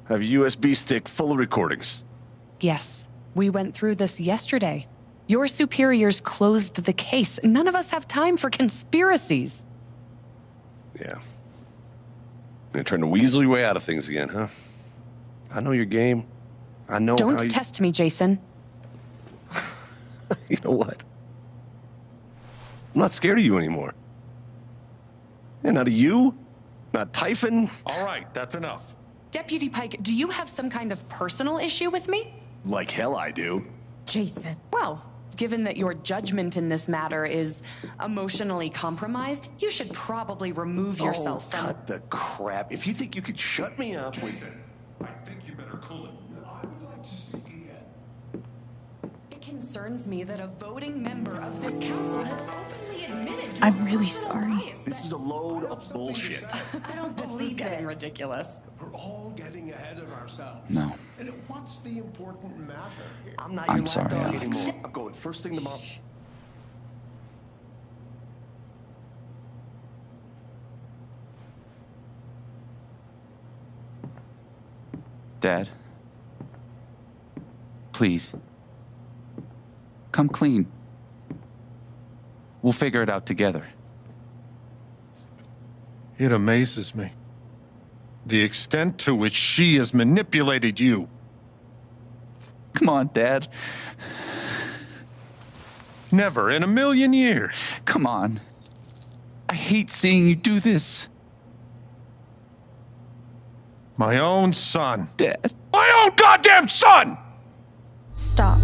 have a USB stick full of recordings. Yes, we went through this yesterday. Your superiors closed the case. None of us have time for conspiracies. Yeah. You're trying to weasel your way out of things again, huh? I know your game. I know Don't test me, Jason. You know what? I'm not scared of you anymore. And not of you, not Typhon. All right, that's enough. Deputy Pike, do you have some kind of personal issue with me? Like hell I do. Jason. Well, given that your judgment in this matter is emotionally compromised, you should probably remove yourself from— cut the crap. If you think you could shut me up with— Jason, I think you better cool it. I would like to speak again. It concerns me that a voting member of this council has openly admitted to— I'm really sorry. This is a load of bullshit. I don't This is believe getting this. ridiculous. We're all getting ahead of ourselves. No. And what's the important matter here? I'm not I'm your sorry, lapdog Alex. anymore. I'm going first thing tomorrow. Dad. Please. Come clean. We'll figure it out together. It amazes me. The extent to which she has manipulated you. Come on, Dad. Never in a million years. Come on. I hate seeing you do this. My own son. Dad. My own goddamn son! Stop.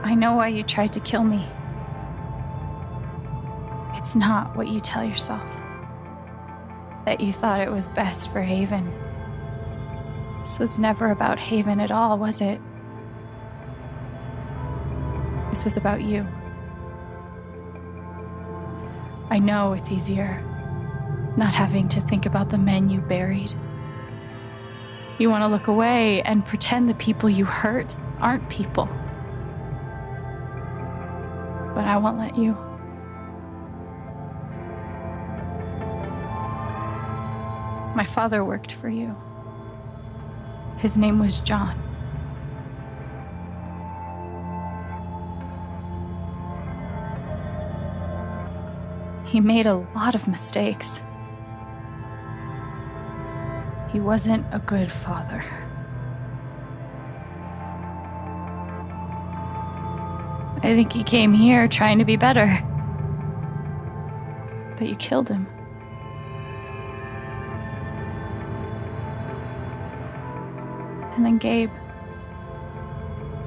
I know why you tried to kill me. It's not what you tell yourself. That you thought it was best for Haven. This was never about Haven at all, was it? This was about you. I know it's easier not having to think about the men you buried. You want to look away and pretend the people you hurt aren't people. But I won't let you. My father worked for you. His name was John. He made a lot of mistakes. He wasn't a good father. I think he came here trying to be better. But you killed him. And then Gabe,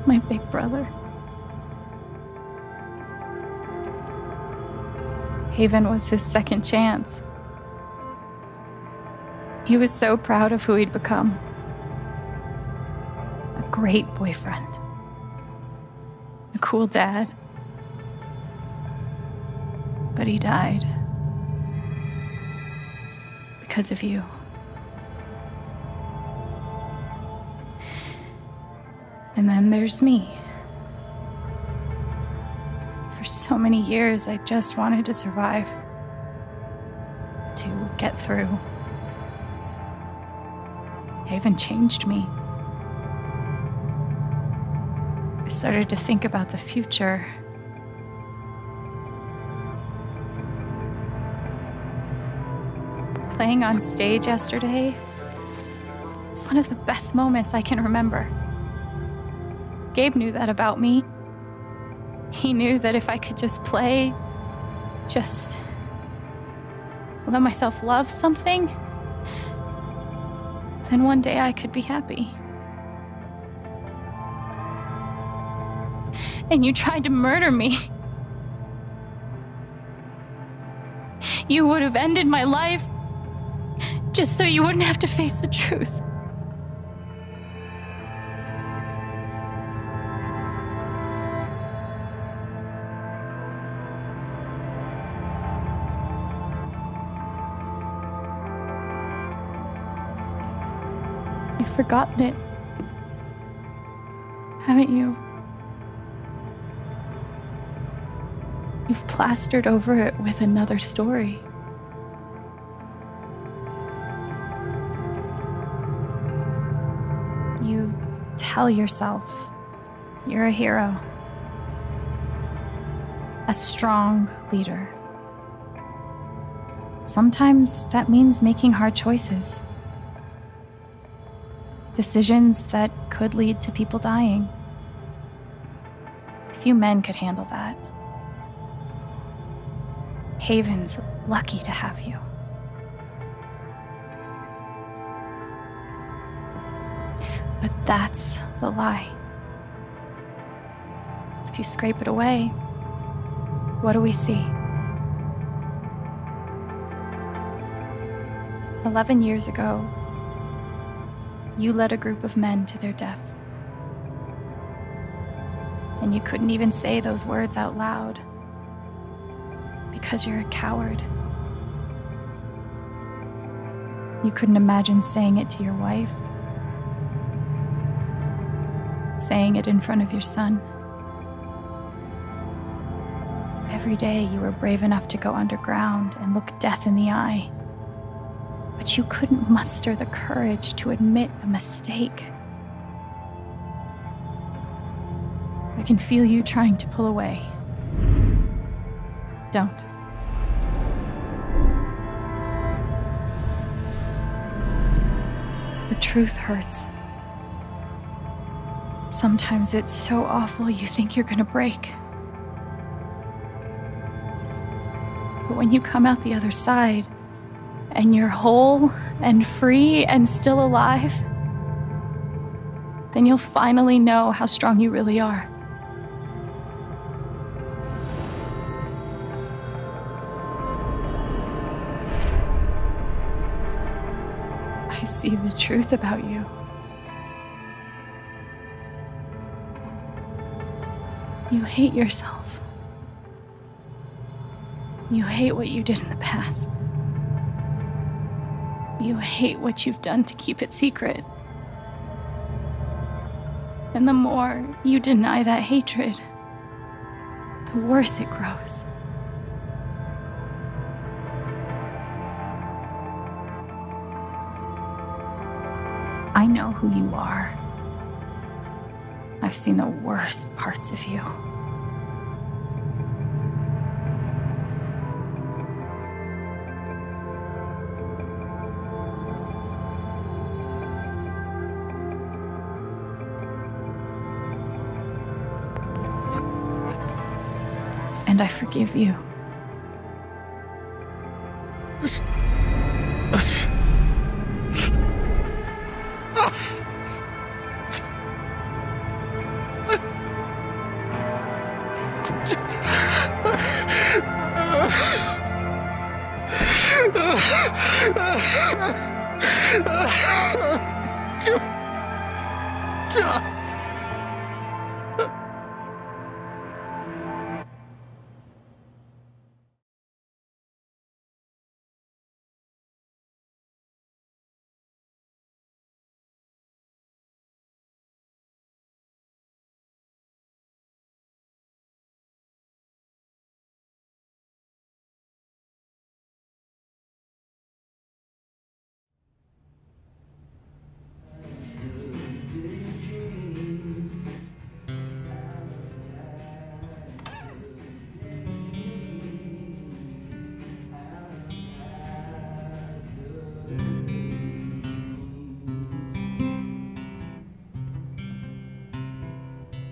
my big brother. Haven was his second chance. He was so proud of who he'd become. A great boyfriend. A cool dad. But he died. Because of you. And then there's me. For so many years, I just wanted to survive. To get through. Haven changed me. I started to think about the future. Playing on stage yesterday was one of the best moments I can remember. Gabe knew that about me. He knew that if I could just play, just let myself love something, then one day I could be happy. And you tried to murder me. You would have ended my life just so you wouldn't have to face the truth. You've forgotten it, haven't you? You've plastered over it with another story. You tell yourself you're a hero, a strong leader. Sometimes that means making hard choices. Decisions that could lead to people dying. Few men could handle that. Haven's lucky to have you. But that's the lie. If you scrape it away, what do we see? 11 years ago, you led a group of men to their deaths. And you couldn't even say those words out loud because you're a coward. You couldn't imagine saying it to your wife, saying it in front of your son. Every day you were brave enough to go underground and look death in the eye. But you couldn't muster the courage to admit a mistake. I can feel you trying to pull away. Don't. The truth hurts. Sometimes it's so awful you think you're gonna break. But when you come out the other side, and you're whole and free and still alive, then you'll finally know how strong you really are. I see the truth about you. You hate yourself. You hate what you did in the past. You hate what you've done to keep it secret. And the more you deny that hatred, the worse it grows. I know who you are. I've seen the worst parts of you. And I forgive you.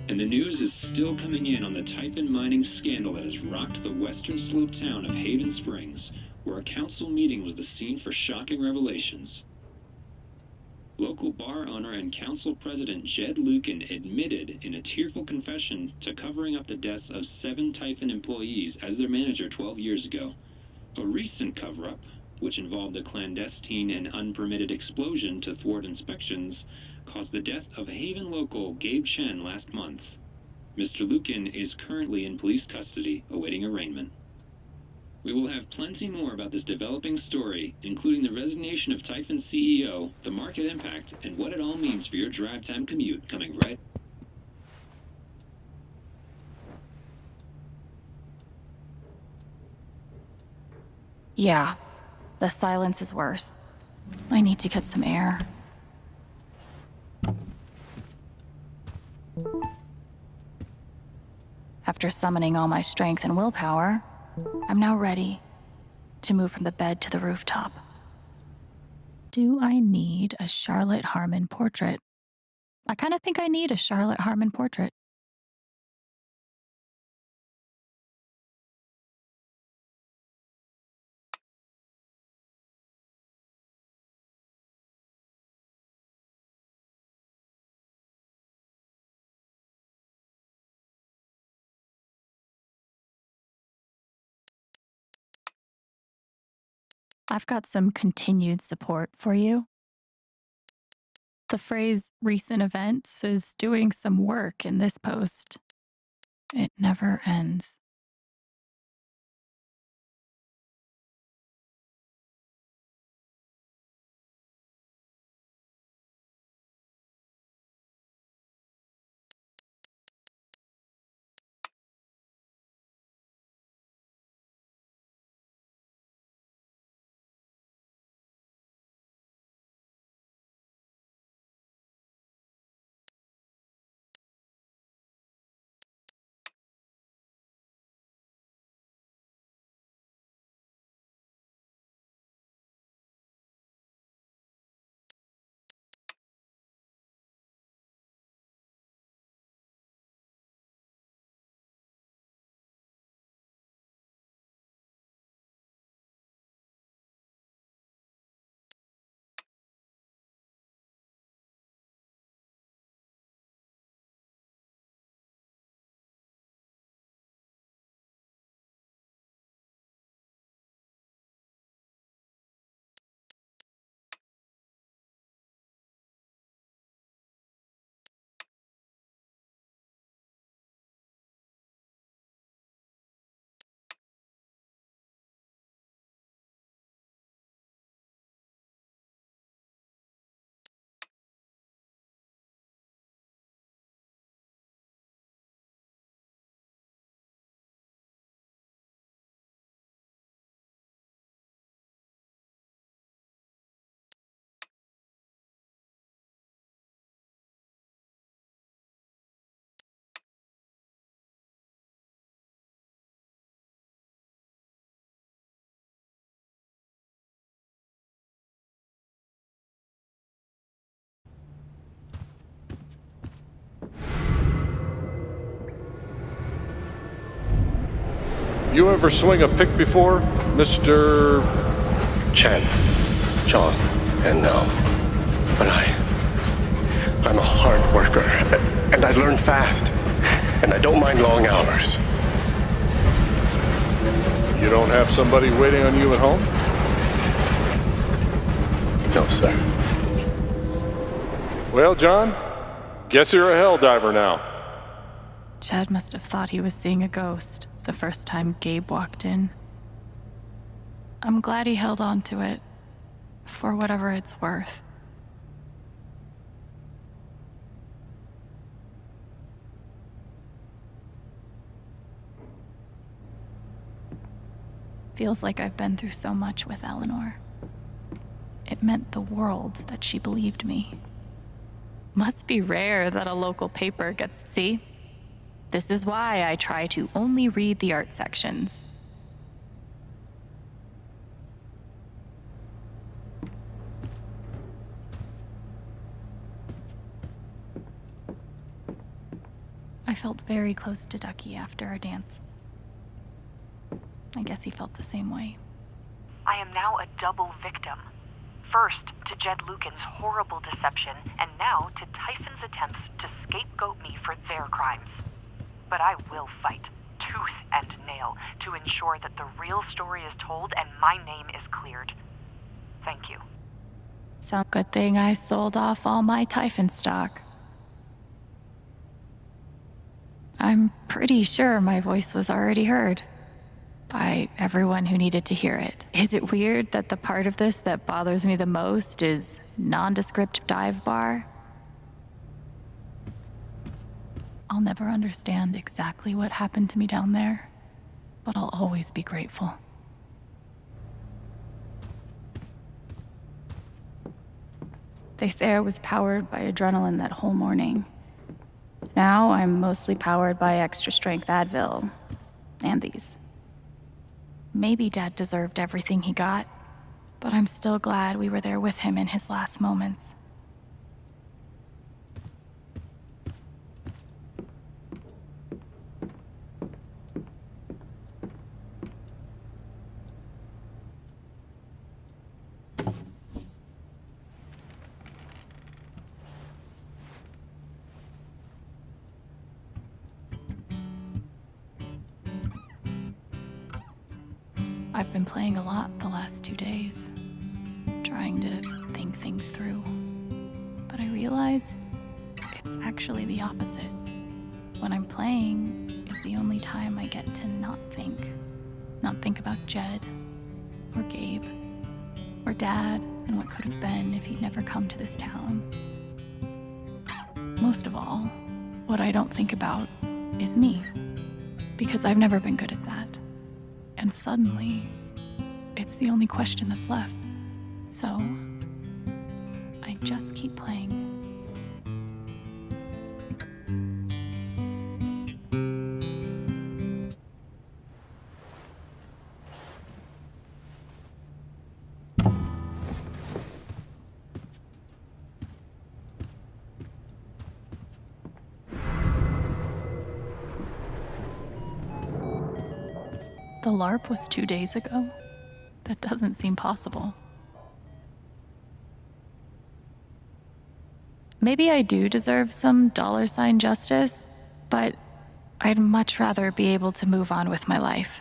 And the news is still coming in on the Typhon mining scandal that has rocked the western slope town of Haven Springs, where a council meeting was the scene for shocking revelations. Local bar owner and council president Jed Lucan admitted in a tearful confession to covering up the deaths of 7 Typhon employees as their manager 12 years ago. A recent cover-up, which involved a clandestine and unpermitted explosion to thwart inspections, caused the death of Haven local Gabe Chen last month. Mr. Lucan is currently in police custody, awaiting arraignment. We will have plenty more about this developing story, including the resignation of Typhon's CEO, the market impact, and what it all means for your drive time commute coming right. Yeah, the silence is worse. I need to get some air. After summoning all my strength and willpower, I'm now ready to move from the bed to the rooftop. Do I need a Charlotte Harmon portrait? I kind of think I need a Charlotte Harmon portrait. I've got some continued support for you. The phrase recent events is doing some work in this post. It never ends. You ever swing a pick before, Mr. Chen, John, and no. But I'm a hard worker, and I learn fast, and I don't mind long hours. You don't have somebody waiting on you at home? No, sir. Well, John, guess you're a hell diver now. Chad must have thought he was seeing a ghost the first time Gabe walked in. I'm glad he held on to it, for whatever it's worth. Feels like I've been through so much with Eleanor. It meant the world that she believed me. Must be rare that a local paper gets to see. This is why I try to only read the art sections. I felt very close to Ducky after our dance. I guess he felt the same way. I am now a double victim. First to Jed Lucan's horrible deception, and now to Typhon's attempts to scapegoat me for their crimes. But I will fight, tooth and nail, to ensure that the real story is told and my name is cleared. Thank you. Sound good thing I sold off all my Typhon stock. I'm pretty sure my voice was already heard. by everyone who needed to hear it. Is it weird that the part of this that bothers me the most is nondescript dive bar? I'll never understand exactly what happened to me down there, but I'll always be grateful. They say I was powered by adrenaline that whole morning. Now I'm mostly powered by extra strength Advil and these. Maybe Dad deserved everything he got, but I'm still glad we were there with him in his last moments. I've been playing a lot the last 2 days, trying to think things through. But I realize it's actually the opposite. When I'm playing is the only time I get to not think. Not think about Jed, or Gabe, or Dad, and what could have been if he'd never come to this town. Most of all, what I don't think about is me, because I've never been good at that. And suddenly, it's the only question that's left. So, I just keep playing. The LARP was 2 days ago? That doesn't seem possible. Maybe I do deserve some $ justice, but I'd much rather be able to move on with my life.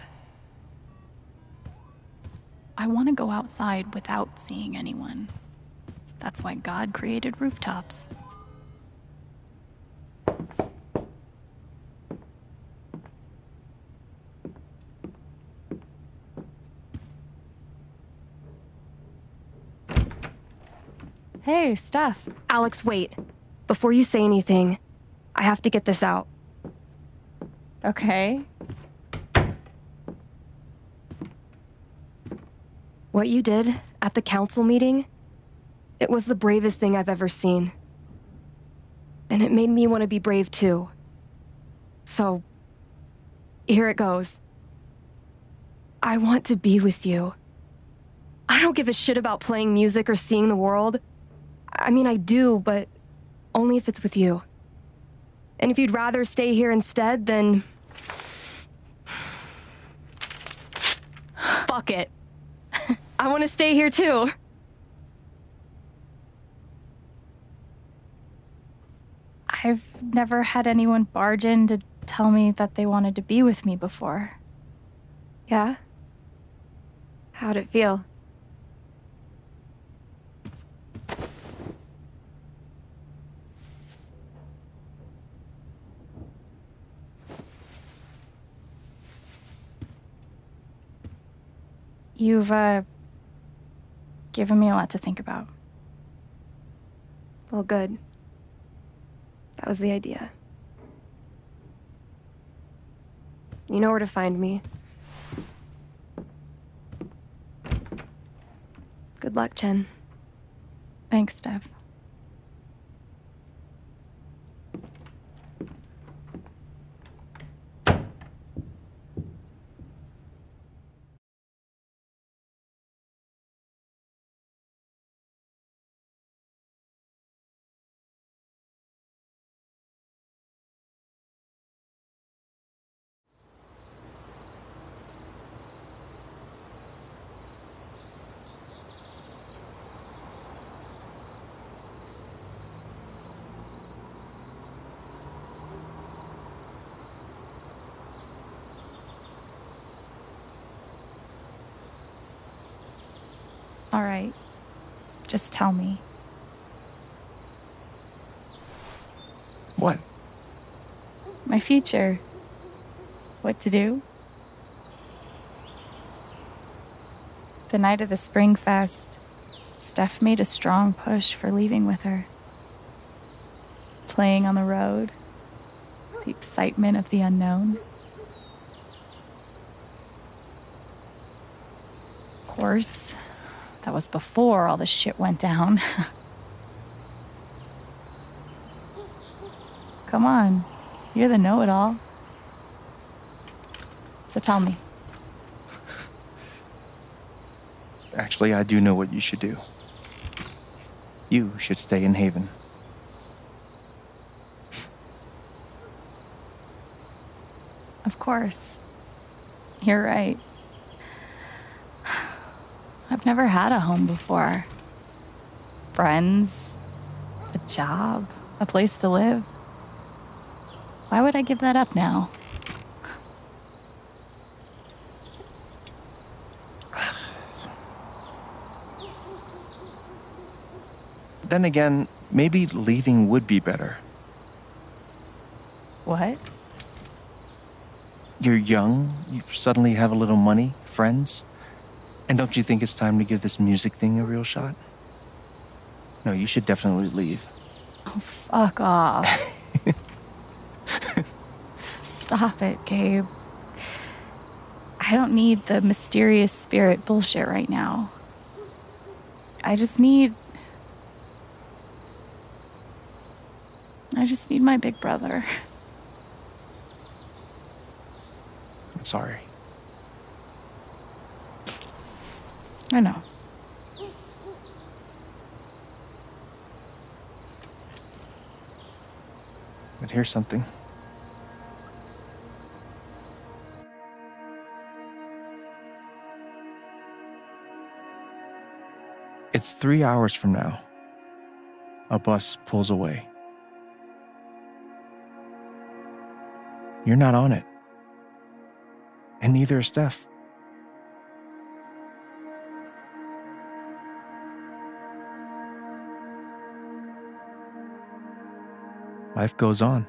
I want to go outside without seeing anyone. That's why God created rooftops. Hey, Steph. Alex, wait. Before you say anything, I have to get this out. Okay. What you did at the council meeting, it was the bravest thing I've ever seen. And it made me want to be brave too. So, here it goes. I want to be with you. I don't give a shit about playing music or seeing the world. I mean, I do, but only if it's with you. And if you'd rather stay here instead, then... fuck it. I want to stay here too. I've never had anyone barge in to tell me that they wanted to be with me before. Yeah? How'd it feel? You've, given me a lot to think about. Well, good. That was the idea. You know where to find me. Good luck, Chen. Thanks, Steph. All right. Just tell me. What? My future. What to do? The night of the Spring Fest, Steph made a strong push for leaving with her. Playing on the road, the excitement of the unknown. Of course, that was before all the shit went down. Come on, you're the know-it-all. So tell me. Actually, I do know what you should do. You should stay in Haven. Of course. You're right. I've never had a home before. Friends, a job, a place to live. Why would I give that up now? Then again, maybe leaving would be better. What? You're young, you suddenly have a little money, friends. And don't you think it's time to give this music thing a real shot? No, you should definitely leave. Oh, fuck off. Stop it, Gabe. I don't need the mysterious spirit bullshit right now. I just need my big brother. I'm sorry. I know. But here's something. It's 3 hours from now. A bus pulls away. You're not on it. And neither is Steph. Life goes on.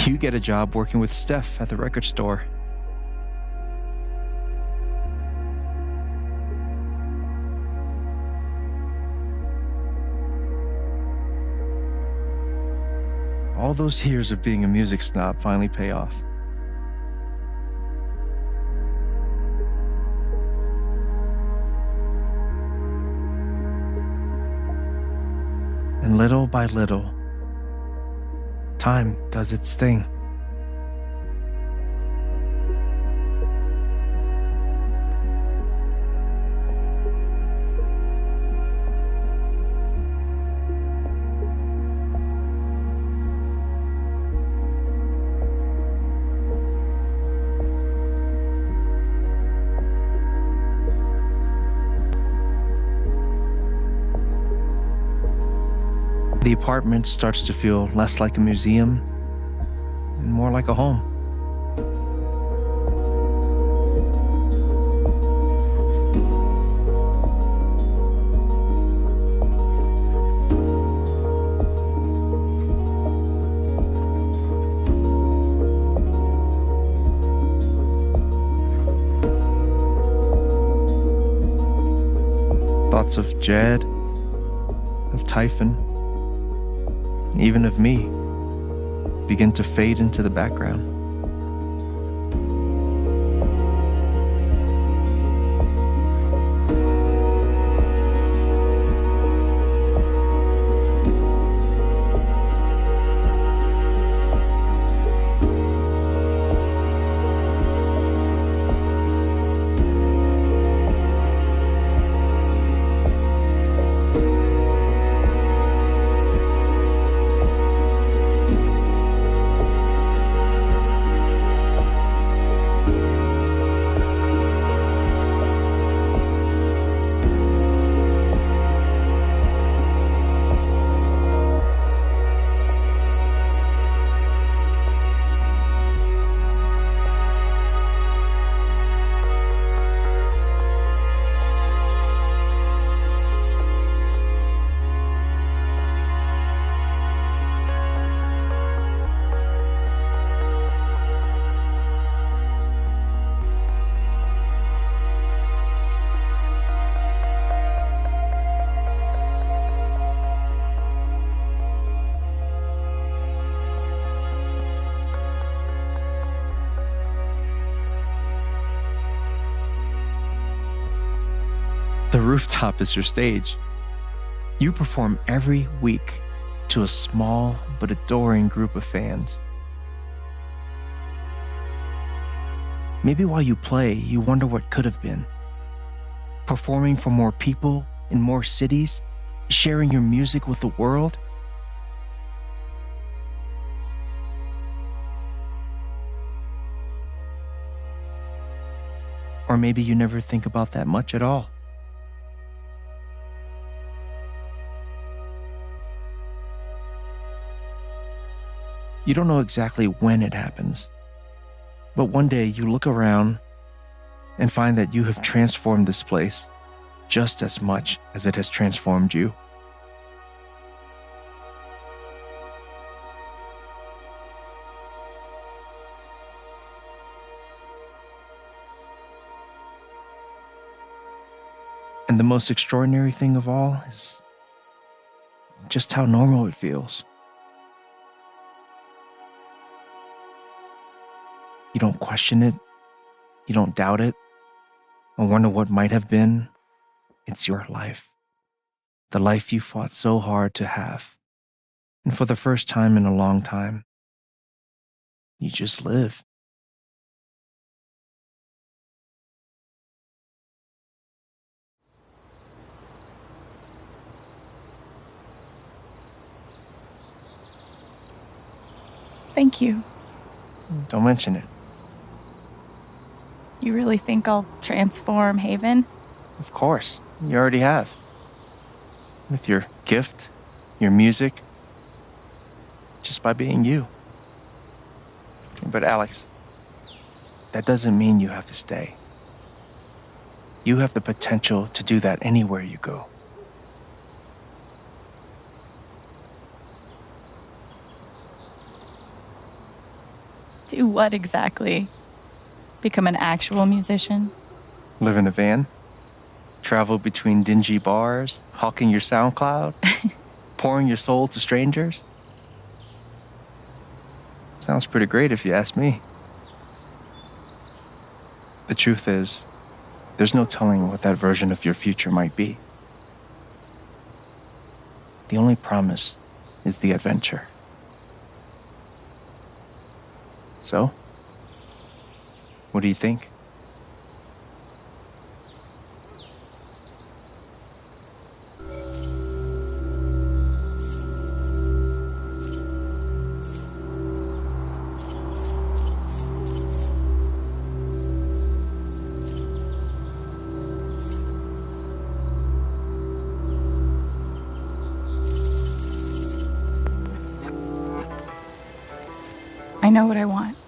You get a job working with Steph at the record store. All those years of being a music snob finally pay off. And little by little, time does its thing. The apartment starts to feel less like a museum and more like a home. Thoughts of Jed, of Typhon, even of me, begin to fade into the background. The rooftop is your stage. You perform every week to a small but adoring group of fans. Maybe while you play, you wonder what could have been. Performing for more people in more cities, sharing your music with the world. Or maybe you never think about that much at all. You don't know exactly when it happens, but one day you look around and find that you have transformed this place just as much as it has transformed you. And the most extraordinary thing of all is just how normal it feels. You don't question it, you don't doubt it, or wonder what might have been. It's your life. The life you fought so hard to have. And for the first time in a long time, you just live. Thank you. Don't mention it. You really think I'll transform Haven? Of course, you already have. With your gift, your music, just by being you. But Alex, that doesn't mean you have to stay. You have the potential to do that anywhere you go. Do what exactly? Become an actual musician? Live in a van? Travel between dingy bars, hawking your SoundCloud? Pouring your soul to strangers? Sounds pretty great if you ask me. The truth is, there's no telling what that version of your future might be. The only promise is the adventure. So, what do you think? I know what I want.